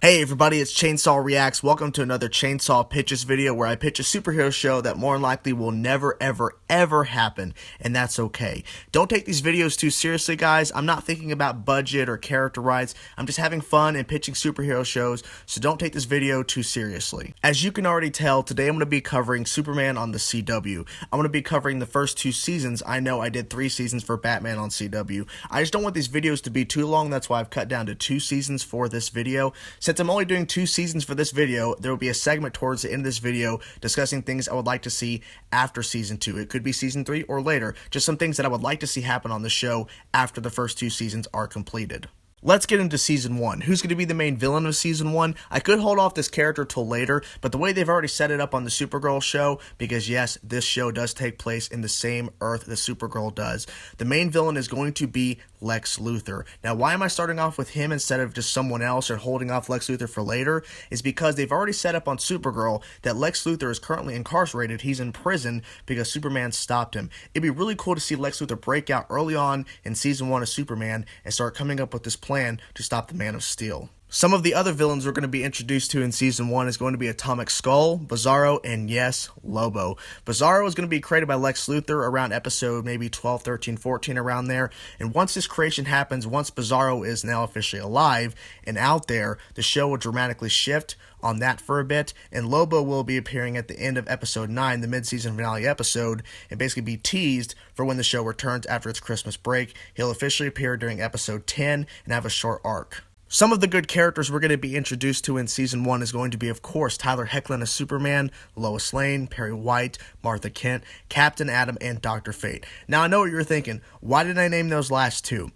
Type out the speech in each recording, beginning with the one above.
Hey everybody, it's Chainsaw Reacts. Welcome to another Chainsaw Pitches video where I pitch a superhero show that more than likely will never ever happen, and that's okay. Don't take these videos too seriously, guys. I'm not thinking about budget or character rights. I'm just having fun and pitching superhero shows, so don't take this video too seriously. As you can already tell, today I'm going to be covering Superman on the CW. I'm going to be covering the first 2 seasons. I know I did 3 seasons for Batman on CW. I just don't want these videos to be too long. That's why I've cut down to 2 seasons for this video. Since I'm only doing 2 seasons for this video, there will be a segment towards the end of this video discussing things I would like to see after season 2. It could be season 3 or later, just some things that I would like to see happen on the show after the first 2 seasons are completed. Let's get into season 1. Who's going to be the main villain of season 1? I could hold off this character till later, but the way they've already set it up on the Supergirl show, because yes, this show does take place in the same Earth that Supergirl does, the main villain is going to be Lex Luthor. Now, why am I starting off with him instead of just someone else or holding off Lex Luthor for later? Is because they've already set up on Supergirl that Lex Luthor is currently incarcerated. He's in prison because Superman stopped him. It'd be really cool to see Lex Luthor break out early on in season 1 of Superman and start coming up with this plan to stop the Man of Steel. Some of the other villains we're going to be introduced to in season 1 is going to be Atomic Skull, Bizarro, and yes, Lobo. Bizarro is going to be created by Lex Luthor around episode maybe 12, 13, 14, around there. And once this creation happens, once Bizarro is now officially alive and out there, the show will dramatically shift on that for a bit, and Lobo will be appearing at the end of episode 9, the mid-season finale episode, and basically be teased for when the show returns after its Christmas break. He'll officially appear during episode 10 and have a short arc. Some of the good characters we're going to be introduced to in season 1 is going to be, of course, Tyler Hoechlin as Superman, Lois Lane, Perry White, Martha Kent, Captain Atom, and Dr. Fate. Now, I know what you're thinking. Why did I name those last 2?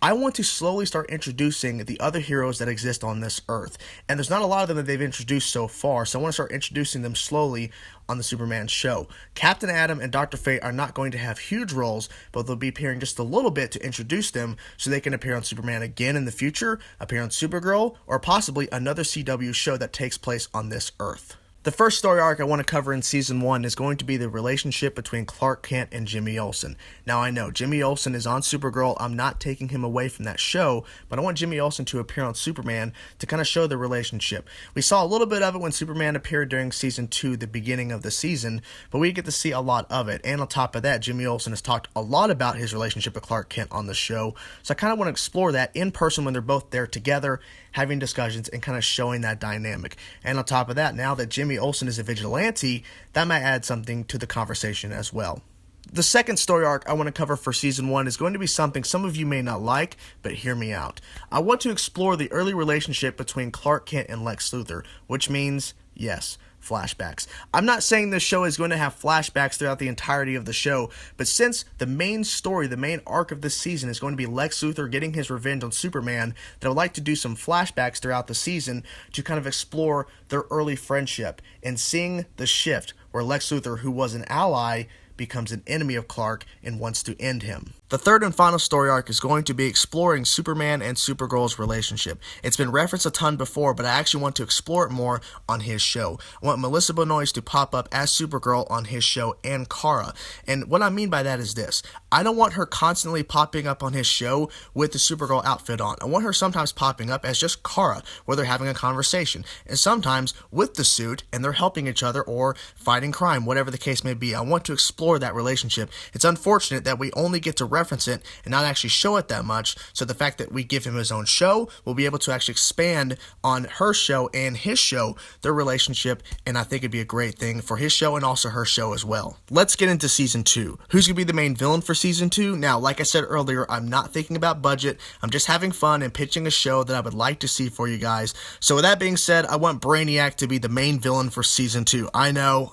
I want to slowly start introducing the other heroes that exist on this Earth. And there's not a lot of them that they've introduced so far, so I want to start introducing them slowly on the Superman show. Captain Atom and Dr. Fate are not going to have huge roles, but they'll be appearing just a little bit to introduce them so they can appear on Superman again in the future, appear on Supergirl, or possibly another CW show that takes place on this Earth. The first story arc I want to cover in season 1 is going to be the relationship between Clark Kent and Jimmy Olsen. Now, I know Jimmy Olsen is on Supergirl. I'm not taking him away from that show, but I want Jimmy Olsen to appear on Superman to kind of show the relationship. We saw a little bit of it when Superman appeared during season 2, the beginning of the season, but we get to see a lot of it. And on top of that, Jimmy Olsen has talked a lot about his relationship with Clark Kent on the show, so I kind of want to explore that in person when they're both there together, having discussions and kind of showing that dynamic. And on top of that, now that Jimmy Olsen is a vigilante, that might add something to the conversation as well. The second story arc I want to cover for season 1 is going to be something some of you may not like, but hear me out. I want to explore the early relationship between Clark Kent and Lex Luthor, which means, yes, flashbacks. I'm not saying this show is going to have flashbacks throughout the entirety of the show, but since the main story, the main arc of this season is going to be Lex Luthor getting his revenge on Superman, that I would like to do some flashbacks throughout the season to kind of explore their early friendship and seeing the shift where Lex Luthor, who was an ally, becomes an enemy of Clark and wants to end him. The third and final story arc is going to be exploring Superman and Supergirl's relationship. It's been referenced a ton before, but I actually want to explore it more on his show. I want Melissa Benoist to pop up as Supergirl on his show and Kara. And what I mean by that is this. I don't want her constantly popping up on his show with the Supergirl outfit on. I want her sometimes popping up as just Kara, where they're having a conversation, and sometimes with the suit and they're helping each other or fighting crime, whatever the case may be. I want to explore that relationship. It's unfortunate that we only get to reference it and not actually show it that much, so the fact that we give him his own show, we'll be able to actually expand on her show and his show, their relationship, and I think it'd be a great thing for his show and also her show as well. Let's get into season 2. Who's going to be the main villain for season 2? Now, like I said earlier, I'm not thinking about budget. I'm just having fun and pitching a show that I would like to see for you guys. So with that being said, I want Brainiac to be the main villain for season 2. I know,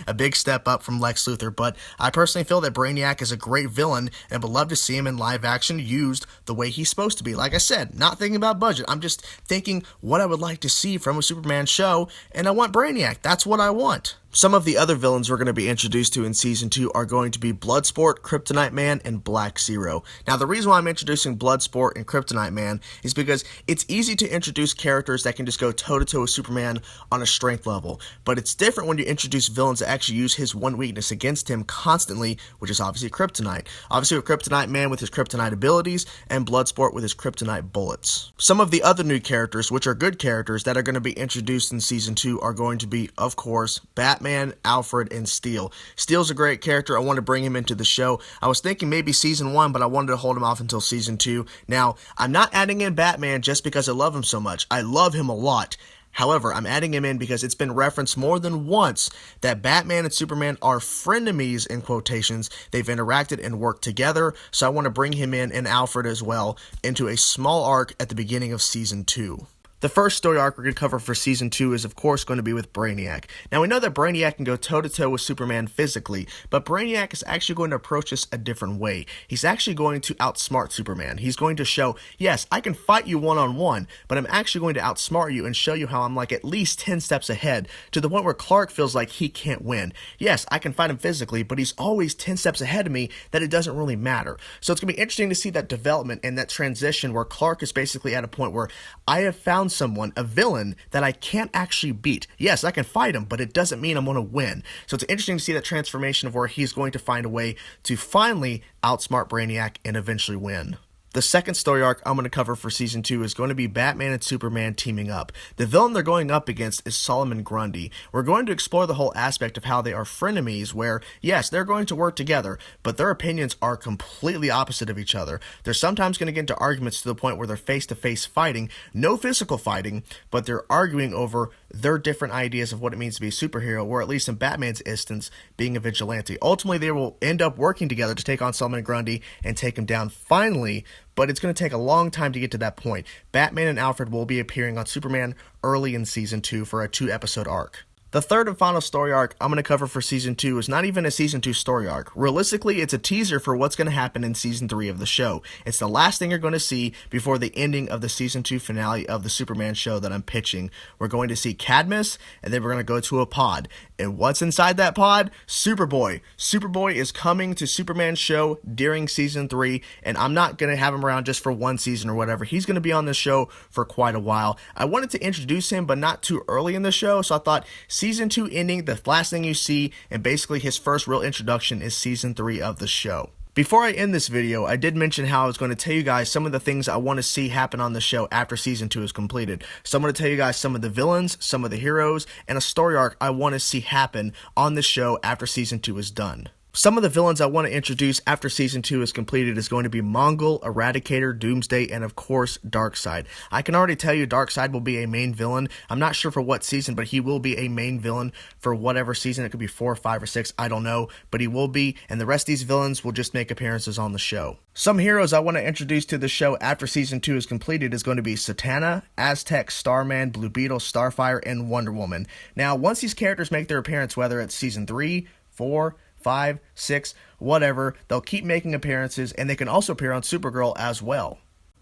a big step up from Lex Luthor, but I personally feel that Brainiac is a great villain and would love to see him in live action used the way he's supposed to be. Like I said, not thinking about budget. I'm just thinking what I would like to see from a Superman show, and I want Brainiac. That's what I want. Some of the other villains we're going to be introduced to in Season 2 are going to be Bloodsport, Kryptonite Man, and Black Zero. Now, the reason why I'm introducing Bloodsport and Kryptonite Man is because it's easy to introduce characters that can just go toe-to-toe with Superman on a strength level, but it's different when you introduce villains that actually use his one weakness against him constantly, which is obviously Kryptonite. Obviously, with Kryptonite Man with his Kryptonite abilities, and Bloodsport with his Kryptonite bullets. Some of the other new characters, which are good characters, that are going to be introduced in Season 2 are going to be, of course, Batman, Alfred, and Steel. Steel's a great character. I want to bring him into the show. I was thinking maybe Season 1, but I wanted to hold him off until Season 2. Now, I'm not adding in Batman just because I love him so much. I love him a lot. However, I'm adding him in because it's been referenced more than once that Batman and Superman are frenemies, in quotations. They've interacted and worked together, so I want to bring him in, and Alfred as well, into a small arc at the beginning of Season 2. The first story arc we're going to cover for Season 2 is, of course, going to be with Brainiac. Now, we know that Brainiac can go toe-to-toe with Superman physically, but Brainiac is actually going to approach this a different way. He's actually going to outsmart Superman. He's going to show, yes, I can fight you one-on-one, but I'm actually going to outsmart you and show you how I'm like at least 10 steps ahead, to the point where Clark feels like he can't win. Yes, I can fight him physically, but he's always 10 steps ahead of me that it doesn't really matter. So it's going to be interesting to see that development and that transition where Clark is basically at a point where I have found someone, a villain, that I can't actually beat. Yes, I can fight him, but it doesn't mean I'm going to win. So it's interesting to see that transformation of where he's going to find a way to finally outsmart Brainiac and eventually win. The second story arc I'm going to cover for Season 2 is going to be Batman and Superman teaming up. The villain they're going up against is Solomon Grundy. We're going to explore the whole aspect of how they are frenemies where, yes, they're going to work together, but their opinions are completely opposite of each other. They're sometimes going to get into arguments to the point where they're face-to-face fighting, no physical fighting, but they're arguing over their different ideas of what it means to be a superhero, or at least in Batman's instance, being a vigilante. Ultimately, they will end up working together to take on Solomon Grundy and take him down finally, but it's going to take a long time to get to that point. Batman and Alfred will be appearing on Superman early in Season 2 for a 2-episode arc. The third and final story arc I'm going to cover for Season 2 is not even a Season 2 story arc. Realistically, it's a teaser for what's going to happen in Season 3 of the show. It's the last thing you're going to see before the ending of the Season 2 finale of the Superman show that I'm pitching. We're going to see Cadmus, and then we're going to go to a pod. And what's inside that pod? Superboy. Superboy is coming to Superman's show during Season 3, and I'm not going to have him around just for one season or whatever. He's going to be on the show for quite a while. I wanted to introduce him, but not too early in the show, so I thought Season 2 ending, the last thing you see, and basically his first real introduction is Season 3 of the show. Before I end this video, I did mention how I was going to tell you guys some of the things I want to see happen on the show after Season 2 is completed. So I'm going to tell you guys some of the villains, some of the heroes, and a story arc I want to see happen on the show after Season 2 is done. Some of the villains I want to introduce after Season 2 is completed is going to be Mongol, Eradicator, Doomsday, and of course, Darkseid. I can already tell you Darkseid will be a main villain. I'm not sure for what season, but he will be a main villain for whatever season. It could be 4, 5, or 6, I don't know, but he will be, and the rest of these villains will just make appearances on the show. Some heroes I want to introduce to the show after Season 2 is completed is going to be Satana, Aztec, Starman, Blue Beetle, Starfire, and Wonder Woman. Now, once these characters make their appearance, whether it's Season 3, 4, 5, 6, whatever, they'll keep making appearances, and they can also appear on Supergirl as well.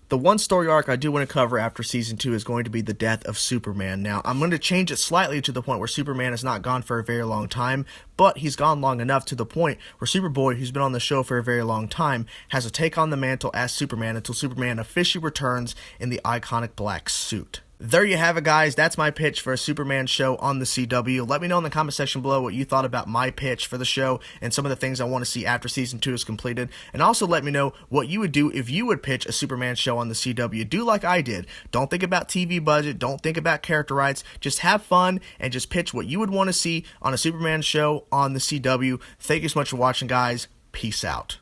The one story arc I do want to cover after Season 2 is going to be the death of Superman. Now, I'm going to change it slightly to the point where Superman is not gone for a very long time, but he's gone long enough to the point where Superboy, who's been on the show for a very long time, has to take on the mantle as Superman until Superman officially returns in the iconic black suit. There you have it, guys. That's my pitch for a Superman show on the CW. Let me know in the comment section below what you thought about my pitch for the show and some of the things I want to see after Season 2 is completed. And also let me know what you would do if you would pitch a Superman show on the CW. Do like I did. Don't think about TV budget. Don't think about character rights. Just have fun and just pitch what you would want to see on a Superman show on the CW. Thank you so much for watching, guys. Peace out.